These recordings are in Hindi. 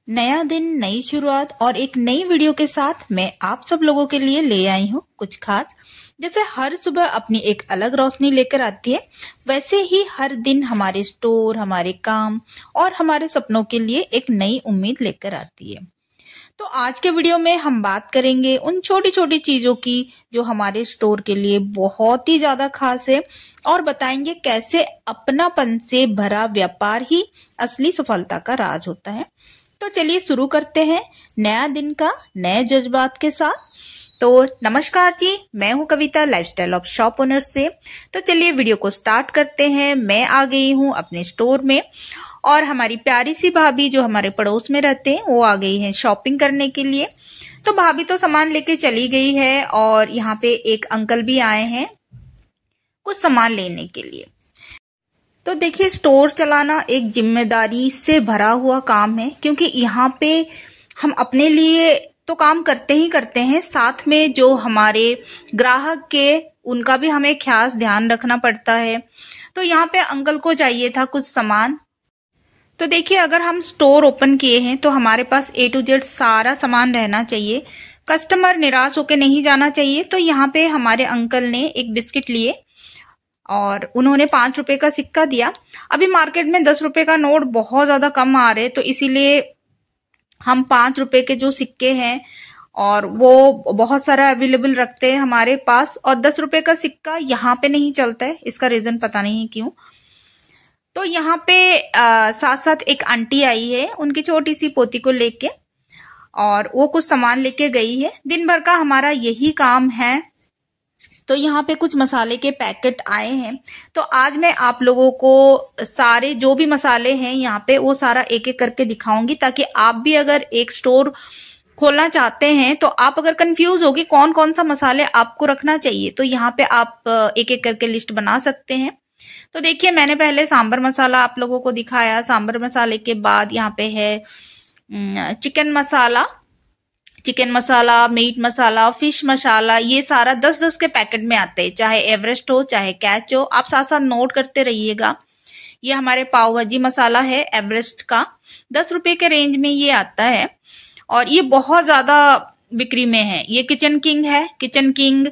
नया दिन, नई शुरुआत और एक नई वीडियो के साथ मैं आप सब लोगों के लिए ले आई हूँ कुछ खास। जैसे हर सुबह अपनी एक अलग रोशनी लेकर आती है, वैसे ही हर दिन हमारे स्टोर, हमारे काम और हमारे सपनों के लिए एक नई उम्मीद लेकर आती है। तो आज के वीडियो में हम बात करेंगे उन छोटी छोटी चीजों की जो हमारे स्टोर के लिए बहुत ही ज्यादा खास है, और बताएंगे कैसे अपनापन से भरा व्यापार ही असली सफलता का राज होता है। तो चलिए शुरू करते हैं नया दिन का नए जज्बात के साथ। तो नमस्कार जी, मैं हूं कविता, लाइफस्टाइल ऑफ शॉप ओनर से। तो चलिए वीडियो को स्टार्ट करते हैं। मैं आ गई हूं अपने स्टोर में और हमारी प्यारी सी भाभी जो हमारे पड़ोस में रहते हैं वो आ गई हैं शॉपिंग करने के लिए। तो भाभी तो सामान लेके चली गई है और यहाँ पे एक अंकल भी आए हैं कुछ सामान लेने के लिए। तो देखिए, स्टोर चलाना एक जिम्मेदारी से भरा हुआ काम है, क्योंकि यहाँ पे हम अपने लिए तो काम करते ही करते हैं, साथ में जो हमारे ग्राहक के उनका भी हमें खास ध्यान रखना पड़ता है। तो यहाँ पे अंकल को चाहिए था कुछ सामान। तो देखिए, अगर हम स्टोर ओपन किए हैं तो हमारे पास A to Z सारा सामान रहना चाहिए, कस्टमर निराश होकर नहीं जाना चाहिए। तो यहाँ पे हमारे अंकल ने एक बिस्किट लिए और उन्होंने 5 रुपए का सिक्का दिया। अभी मार्केट में 10 रुपए का नोट बहुत ज्यादा कम आ रहे, तो इसीलिए हम 5 रुपए के जो सिक्के हैं और वो बहुत सारा अवेलेबल रखते हैं हमारे पास, और 10 रुपए का सिक्का यहाँ पे नहीं चलता है। इसका रीजन पता नहीं क्यों। तो यहाँ पे साथ साथ एक आंटी आई है उनकी छोटी सी पोती को लेके, और वो कुछ सामान लेके गई है। दिन भर का हमारा यही काम है। तो यहाँ पे कुछ मसाले के पैकेट आए हैं, तो आज मैं आप लोगों को सारे जो भी मसाले हैं यहाँ पे वो सारा एक एक करके दिखाऊंगी, ताकि आप भी अगर एक स्टोर खोलना चाहते हैं तो आप अगर कंफ्यूज होगी कौन कौन सा मसाले आपको रखना चाहिए, तो यहाँ पे आप एक एक करके लिस्ट बना सकते हैं। तो देखिए, मैंने पहले सांबर मसाला आप लोगों को दिखाया। सांबर मसाले के बाद यहाँ पे है चिकन मसाला, मीट मसाला, फिश मसाला। ये सारा 10-10 के पैकेट में आते हैं, चाहे एवरेस्ट हो चाहे कैच हो। आप साथ साथ नोट करते रहिएगा। ये हमारे पाव भाजी मसाला है एवरेस्ट का, 10 रुपए के रेंज में ये आता है और ये बहुत ज्यादा बिक्री में है। ये किचन किंग है, किचन किंग।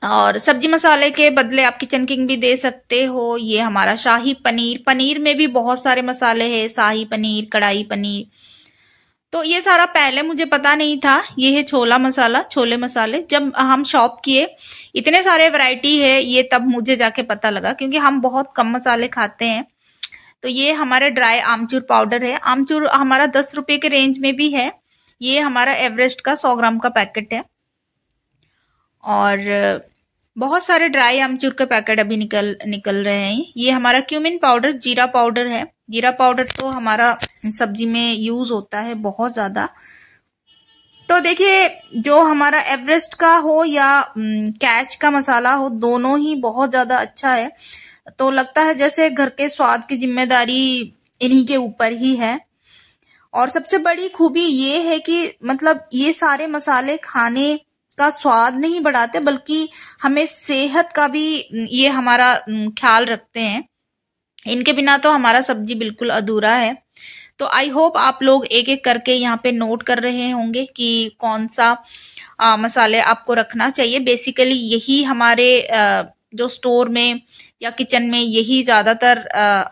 और सब्जी मसाले के बदले आप किचन किंग भी दे सकते हो। ये हमारा शाही पनीर, पनीर में भी बहुत सारे मसाले हैं, शाही पनीर, कढ़ाई पनीर। तो ये सारा पहले मुझे पता नहीं था। ये है छोला मसाला, छोले मसाले। जब हम शॉप किए इतने सारे वैरायटी है, ये तब मुझे जाके पता लगा, क्योंकि हम बहुत कम मसाले खाते हैं। तो ये हमारे ड्राई आमचूर पाउडर है। आमचूर हमारा 10 रुपए के रेंज में भी है। ये हमारा एवरेस्ट का 100 ग्राम का पैकेट है। और बहुत सारे ड्राई आमचूर के पैकेट अभी निकल रहे हैं। ये हमारा क्यूमिन पाउडर, जीरा पाउडर है। जीरा पाउडर तो हमारा सब्जी में यूज होता है बहुत ज्यादा। तो देखिए, जो हमारा एवरेस्ट का हो या कैच का मसाला हो, दोनों ही बहुत ज्यादा अच्छा है। तो लगता है जैसे घर के स्वाद की जिम्मेदारी इन्हीं के ऊपर ही है। और सबसे बड़ी खूबी ये है कि मतलब ये सारे मसाले खाने का स्वाद नहीं बढ़ाते, बल्कि हमें सेहत का भी ये हमारा ख्याल रखते हैं। इनके बिना तो हमारा सब्जी बिल्कुल अधूरा है। तो आई होप आप लोग एक एक करके यहाँ पे नोट कर रहे होंगे कि कौन सा मसाले आपको रखना चाहिए। बेसिकली यही हमारे जो स्टोर में या किचन में, यही ज्यादातर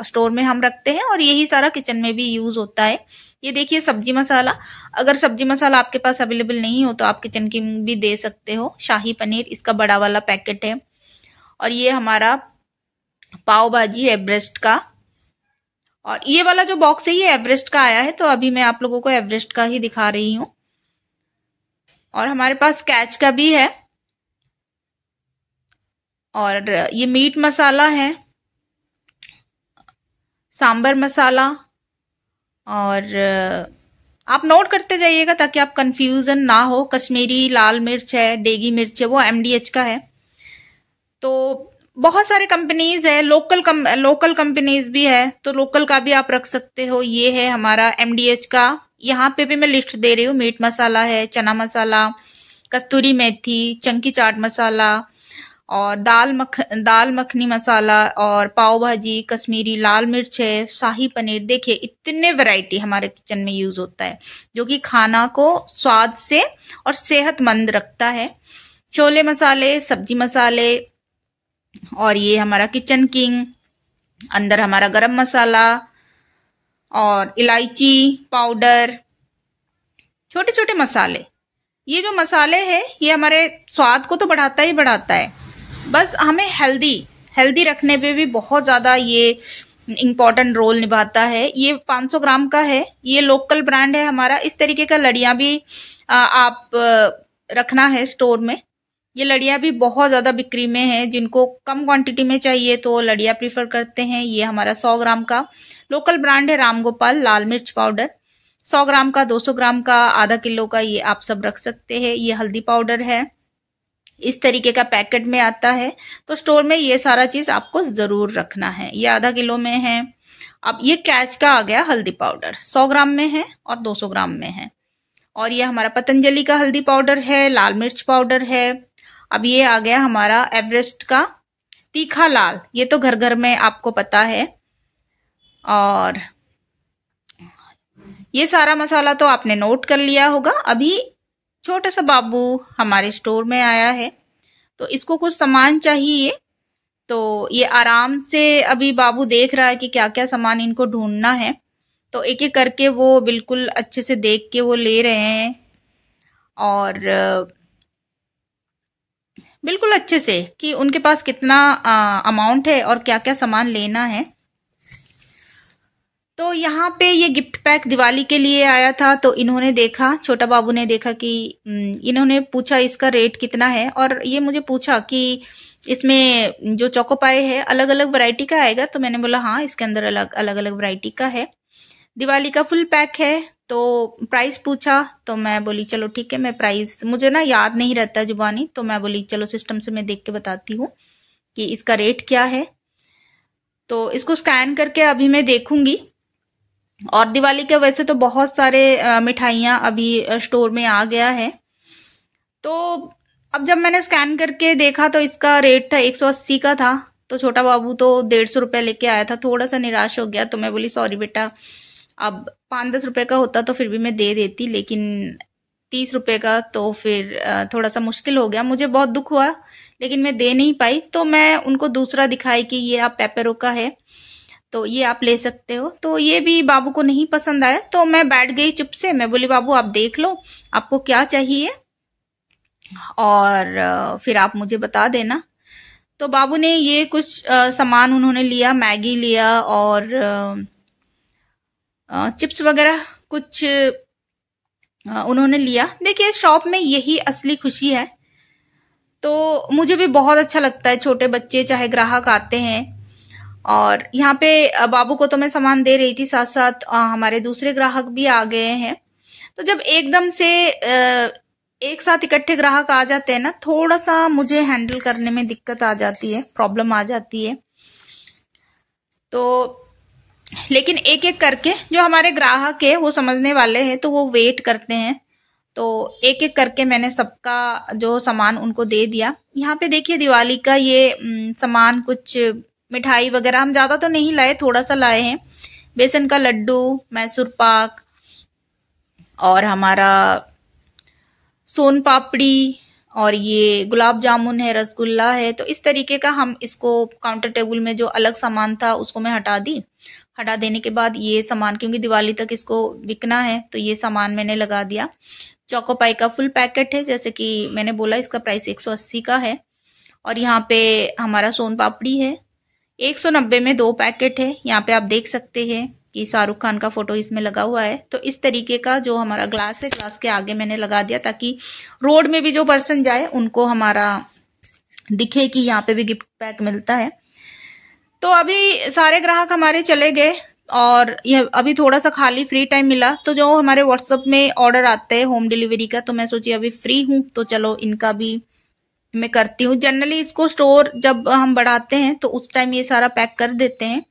स्टोर में हम रखते हैं और यही सारा किचन में भी यूज होता है। ये देखिए, सब्जी मसाला। अगर सब्जी मसाला आपके पास अवेलेबल नहीं हो तो आप किचन किंग भी दे सकते हो। शाही पनीर, इसका बड़ा वाला पैकेट है। और ये हमारा पाव भाजी एवरेस्ट का, और ये वाला जो बॉक्स है ये एवरेस्ट का आया है, तो अभी मैं आप लोगों को एवरेस्ट का ही दिखा रही हूँ। और हमारे पास कैच का भी है। और ये मीट मसाला है, सांबर मसाला। और आप नोट करते जाइएगा ताकि आप कंफ्यूजन ना हो। कश्मीरी लाल मिर्च है, डेगी मिर्च है, वो MDH का है। तो बहुत सारे कंपनीज है, लोकल कंपनीज भी है, तो लोकल का भी आप रख सकते हो। ये है हमारा MDH का। यहाँ पे भी मैं लिस्ट दे रही हूँ। मीट मसाला है, चना मसाला, कस्तूरी मेथी, चंकी चाट मसाला, और दाल मखनी मसाला और पाव भाजी, कश्मीरी लाल मिर्च है, शाही पनीर। देखिए इतने वैरायटी हमारे किचन में यूज होता है जो कि खाना को स्वाद से और सेहतमंद रखता है। छोले मसाले, सब्जी मसाले, और ये हमारा किचन किंग, अंदर हमारा गरम मसाला और इलायची पाउडर, छोटे छोटे मसाले। ये जो मसाले हैं ये हमारे स्वाद को तो बढ़ाता ही बढ़ाता है, बस हमें हेल्दी रखने पे भी बहुत ज़्यादा ये इम्पोर्टेंट रोल निभाता है। ये 500 ग्राम का है, ये लोकल ब्रांड है हमारा। इस तरीके का लड़ियाँ भी आप रखना है स्टोर में। ये लड़ियाँ भी बहुत ज़्यादा बिक्री में है, जिनको कम क्वांटिटी में चाहिए तो लड़ियाँ प्रीफर करते हैं। ये हमारा 100 ग्राम का लोकल ब्रांड है रामगोपाल लाल मिर्च पाउडर। 100 ग्राम का, 200 ग्राम का, आधा किलो का, ये आप सब रख सकते हैं। ये हल्दी पाउडर है, इस तरीके का पैकेट में आता है। तो स्टोर में ये सारा चीज आपको जरूर रखना है। ये आधा किलो में है। अब ये कैच का आ गया हल्दी पाउडर, 100 ग्राम में है और 200 ग्राम में है। और ये हमारा पतंजलि का हल्दी पाउडर है, लाल मिर्च पाउडर है। अब ये आ गया हमारा एवरेस्ट का तीखा लाल, ये तो घर घर में आपको पता है। और ये सारा मसाला तो आपने नोट कर लिया होगा। अभी छोटा सा बाबू हमारे स्टोर में आया है तो इसको कुछ सामान चाहिए, तो ये आराम से अभी बाबू देख रहा है कि क्या क्या सामान इनको ढूंढना है। तो एक एक करके वो बिल्कुल अच्छे से देख के वो ले रहे हैं और बिल्कुल अच्छे से कि उनके पास कितना अमाउंट है और क्या क्या सामान लेना है। तो यहाँ पे ये गिफ्ट पैक दिवाली के लिए आया था, तो इन्होंने देखा, छोटा बाबू ने देखा कि इन्होंने पूछा इसका रेट कितना है, और ये मुझे पूछा कि इसमें जो चोको पाई है अलग अलग वैरायटी का आएगा। तो मैंने बोला हाँ, इसके अंदर अलग अलग वैरायटी का है, दिवाली का फुल पैक है। तो प्राइस पूछा तो मैं बोली चलो ठीक है, मैं प्राइस मुझे ना याद नहीं रहता जुबानी, तो मैं बोली चलो सिस्टम से मैं देख के बताती हूँ कि इसका रेट क्या है। तो इसको स्कैन करके अभी मैं देखूंगी। और दिवाली के वैसे तो बहुत सारे मिठाइयाँ अभी स्टोर में आ गया है। तो अब जब मैंने स्कैन करके देखा तो इसका रेट था 180 का था। तो छोटा बाबू तो 150 रुपये लेके आया था, थोड़ा सा निराश हो गया। तो मैं बोली सॉरी बेटा, अब 5-10 रुपये का होता तो फिर भी मैं दे देती, लेकिन 30 रुपये का तो फिर थोड़ा सा मुश्किल हो गया। मुझे बहुत दुख हुआ लेकिन मैं दे नहीं पाई। तो मैं उनको दूसरा दिखाई कि ये आप पेपेरो का है तो ये आप ले सकते हो। तो ये भी बाबू को नहीं पसंद आया, तो मैं बैठ गई चुप से। मैं बोली बाबू आप देख लो आपको क्या चाहिए और फिर आप मुझे बता देना। तो बाबू ने ये कुछ सामान उन्होंने लिया, मैगी लिया और चिप्स वगैरह कुछ उन्होंने लिया। देखिए शॉप में यही असली खुशी है। तो मुझे भी बहुत अच्छा लगता है, छोटे बच्चे चाहे ग्राहक आते हैं। और यहाँ पे बाबू को तो मैं सामान दे रही थी, साथ साथ हमारे दूसरे ग्राहक भी आ गए हैं। तो जब एकदम से एक साथ इकट्ठे ग्राहक आ जाते हैं ना, थोड़ा सा मुझे हैंडल करने में दिक्कत आ जाती है, प्रॉब्लम आ जाती है। तो लेकिन एक एक करके जो हमारे ग्राहक है वो समझने वाले हैं, तो वो वेट करते हैं। तो एक एक करके मैंने सबका जो सामान उनको दे दिया। यहाँ पे देखिए दिवाली का ये सामान, कुछ मिठाई वगैरह हम ज्यादा तो नहीं लाए, थोड़ा सा लाए हैं। बेसन का लड्डू, मैसूर पाक और हमारा सोन पापड़ी, और ये गुलाब जामुन है, रसगुल्ला है। तो इस तरीके का हम इसको काउंटर टेबल में जो अलग सामान था उसको मैं हटा दी। हटा देने के बाद ये सामान, क्योंकि दिवाली तक इसको बिकना है, तो ये सामान मैंने लगा दिया। चोको पाई का फुल पैकेट है, जैसे कि मैंने बोला इसका प्राइस 180 का है। और यहाँ पे हमारा सोन पापड़ी है, 190 में 2 पैकेट है। यहाँ पे आप देख सकते हैं कि शाहरुख खान का फोटो इसमें लगा हुआ है। तो इस तरीके का जो हमारा ग्लास है, ग्लास के आगे मैंने लगा दिया ताकि रोड में भी जो पर्सन जाए उनको हमारा दिखे कि यहाँ पे भी गिफ्ट पैक मिलता है। तो अभी सारे ग्राहक हमारे चले गए और ये अभी थोड़ा सा खाली फ्री टाइम मिला। तो जो हमारे व्हाट्सएप में ऑर्डर आते हैं होम डिलीवरी का, तो मैं सोची अभी फ्री हूँ तो चलो इनका भी मैं करती हूँ। जनरली इसको स्टोर जब हम बढ़ाते हैं तो उस टाइम ये सारा पैक कर देते हैं।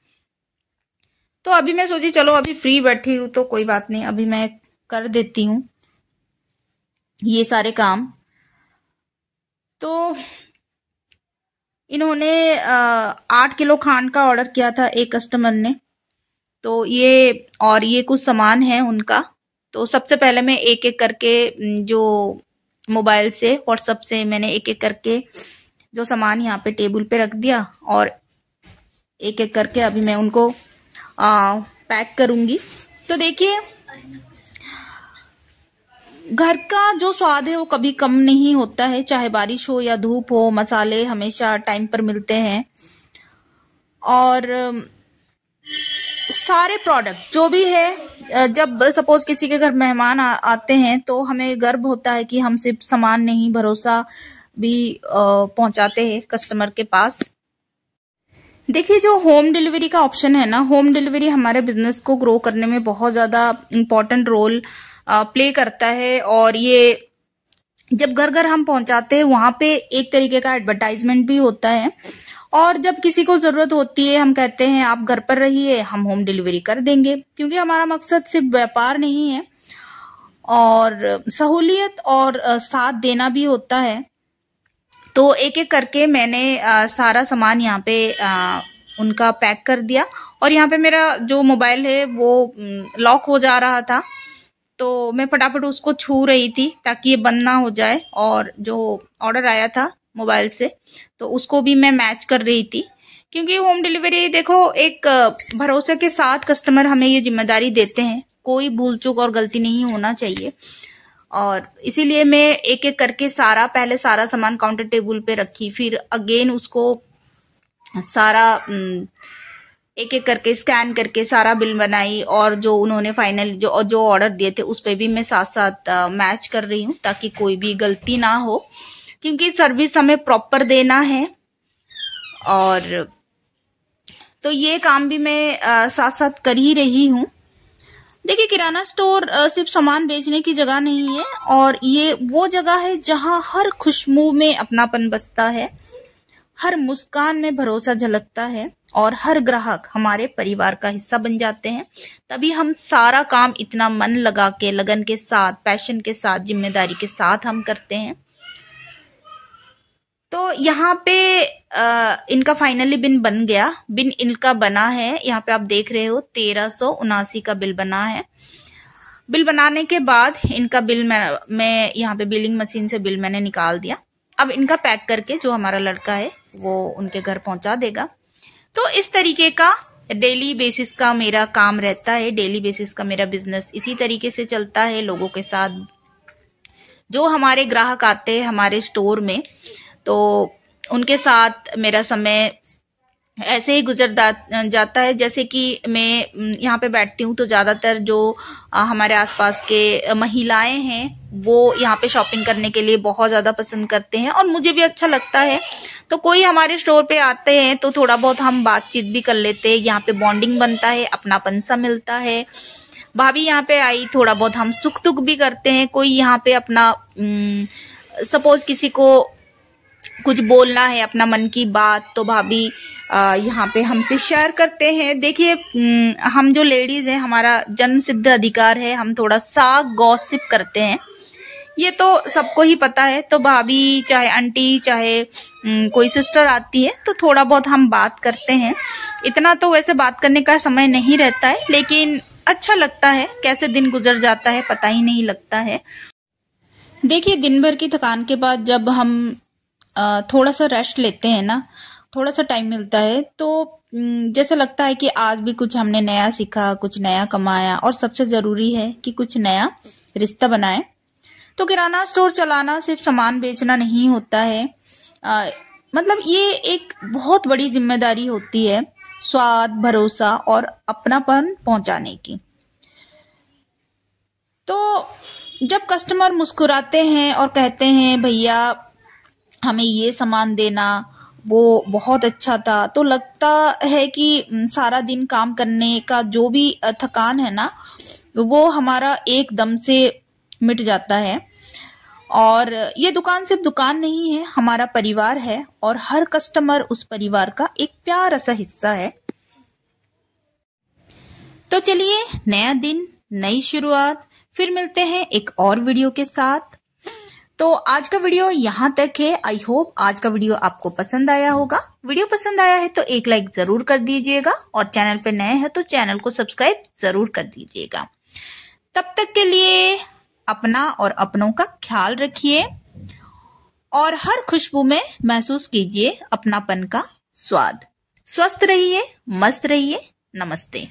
तो अभी मैं सोची चलो अभी फ्री बैठी हूँ तो कोई बात नहीं, अभी मैं कर देती हूँ ये सारे काम। तो इन्होंने 8 किलो खांड का ऑर्डर किया था एक कस्टमर ने। तो ये कुछ सामान है उनका। तो सबसे पहले मैं एक एक करके जो मोबाइल से व्हाट्सएप से मैंने एक एक करके जो सामान यहाँ पे टेबल पे रख दिया, और एक एक करके अभी मैं उनको पैक करूंगी। तो देखिए, घर का जो स्वाद है वो कभी कम नहीं होता है, चाहे बारिश हो या धूप हो, मसाले हमेशा टाइम पर मिलते हैं। और सारे प्रोडक्ट जो भी है, जब सपोज किसी के घर मेहमान आते हैं तो हमें गर्व होता है कि हम सिर्फ सामान नहीं, भरोसा भी पहुंचाते हैं कस्टमर के पास। देखिए, जो होम डिलीवरी का ऑप्शन है ना, होम डिलीवरी हमारे बिजनेस को ग्रो करने में बहुत ज्यादा इम्पोर्टेंट रोल प्ले करता है। और ये जब घर घर हम पहुंचाते हैं, वहां पे एक तरीके का एडवर्टाइजमेंट भी होता है। और जब किसी को जरूरत होती है, हम कहते हैं आप घर पर रहिए, हम होम डिलीवरी कर देंगे, क्योंकि हमारा मकसद सिर्फ व्यापार नहीं है और सहूलियत और साथ देना भी होता है। तो एक एक करके मैंने सारा सामान यहाँ पे उनका पैक कर दिया। और यहाँ पे मेरा जो मोबाइल है वो लॉक हो जा रहा था, तो मैं फटाफट उसको छू रही थी ताकि ये बंद ना हो जाए। और जो ऑर्डर आया था मोबाइल से, तो उसको भी मैं मैच कर रही थी, क्योंकि होम डिलीवरी देखो एक भरोसे के साथ कस्टमर हमें ये जिम्मेदारी देते हैं, कोई भूल चूक और गलती नहीं होना चाहिए। और इसीलिए मैं एक एक करके पहले सारा सामान काउंटर टेबल पे रखी, फिर अगेन उसको सारा एक एक करके स्कैन करके सारा बिल बनाई, और जो उन्होंने फाइनल जो ऑर्डर दिए थे उस पे भी मैं साथ साथ मैच कर रही हूँ, ताकि कोई भी गलती ना हो, क्योंकि सर्विस हमें प्रॉपर देना है। और तो ये काम भी मैं साथ साथ कर ही रही हूँ। देखिए, किराना स्टोर सिर्फ सामान बेचने की जगह नहीं है, और ये वो जगह है जहाँ हर खुशबू में अपनापन बसता है, हर मुस्कान में भरोसा झलकता है, और हर ग्राहक हमारे परिवार का हिस्सा बन जाते हैं। तभी हम सारा काम इतना मन लगा के, लगन के साथ, पैशन के साथ, जिम्मेदारी के साथ हम करते हैं। तो यहाँ पे इनका फाइनली बिल बन गया। बिल इनका बना है, यहाँ पे आप देख रहे हो 1379 का बिल बना है। बिल बनाने के बाद इनका बिल मैं यहाँ पे बिलिंग मशीन से बिल मैंने निकाल दिया। अब इनका पैक करके जो हमारा लड़का है वो उनके घर पहुंचा देगा। तो इस तरीके का डेली बेसिस का मेरा काम रहता है, डेली बेसिस का मेरा बिजनेस इसी तरीके से चलता है। लोगों के साथ जो हमारे ग्राहक आते हैं हमारे स्टोर में, तो उनके साथ मेरा समय ऐसे ही गुजर जाता है। जैसे कि मैं यहाँ पे बैठती हूँ तो ज्यादातर जो हमारे आसपास के महिलाएं हैं वो यहाँ पे शॉपिंग करने के लिए बहुत ज्यादा पसंद करते हैं, और मुझे भी अच्छा लगता है। तो कोई हमारे स्टोर पे आते हैं तो थोड़ा बहुत हम बातचीत भी कर लेते हैं, यहाँ पे बॉन्डिंग बनता है, अपनापन सा मिलता है। भाभी यहाँ पे आई, थोड़ा बहुत हम सुख दुख भी करते हैं। कोई यहाँ पे अपना सपोज किसी को कुछ बोलना है, अपना मन की बात, तो भाभी यहाँ पे हमसे शेयर करते हैं। देखिए, हम जो लेडीज हैं, हमारा जन्म सिद्ध अधिकार है, हम थोड़ा सा गॉसिप करते हैं, ये तो सबको ही पता है। तो भाभी चाहे आंटी चाहे कोई सिस्टर आती है तो थोड़ा बहुत हम बात करते हैं। इतना तो वैसे बात करने का समय नहीं रहता है, लेकिन अच्छा लगता है, कैसे दिन गुजर जाता है पता ही नहीं लगता है। देखिए, दिन भर की थकान के बाद जब हम थोड़ा सा रेस्ट लेते हैं ना, थोड़ा सा टाइम मिलता है, तो जैसे लगता है कि आज भी कुछ हमने नया सीखा, कुछ नया कमाया, और सबसे जरूरी है कि कुछ नया रिश्ता बनाए। तो किराना स्टोर चलाना सिर्फ सामान बेचना नहीं होता है, मतलब ये एक बहुत बड़ी जिम्मेदारी होती है, स्वाद, भरोसा और अपनापन पहुंचाने की। तो जब कस्टमर मुस्कुराते हैं और कहते हैं भैया हमें ये सामान देना, वो बहुत अच्छा था, तो लगता है कि सारा दिन काम करने का जो भी थकान है ना, वो हमारा एकदम से मिट जाता है। और ये दुकान सिर्फ दुकान नहीं है, हमारा परिवार है, और हर कस्टमर उस परिवार का एक प्यारा सा हिस्सा है। तो चलिए, नया दिन, नई शुरुआत, फिर मिलते हैं एक और वीडियो के साथ। तो तो आज का वीडियो यहाँ तक है। आई होप आज का वीडियो आपको पसंद आया होगा। वीडियो पसंद आया है तो एक लाइक जरूर कर दीजिएगा और चैनल पे नए हैं तो चैनल को सब्सक्राइब जरूर कर दीजिएगा। तब तक के लिए अपना और अपनों का ख्याल रखिए और हर खुशबू में महसूस कीजिए अपनापन का स्वाद। स्वस्थ रहिए, मस्त रहिए। नमस्ते।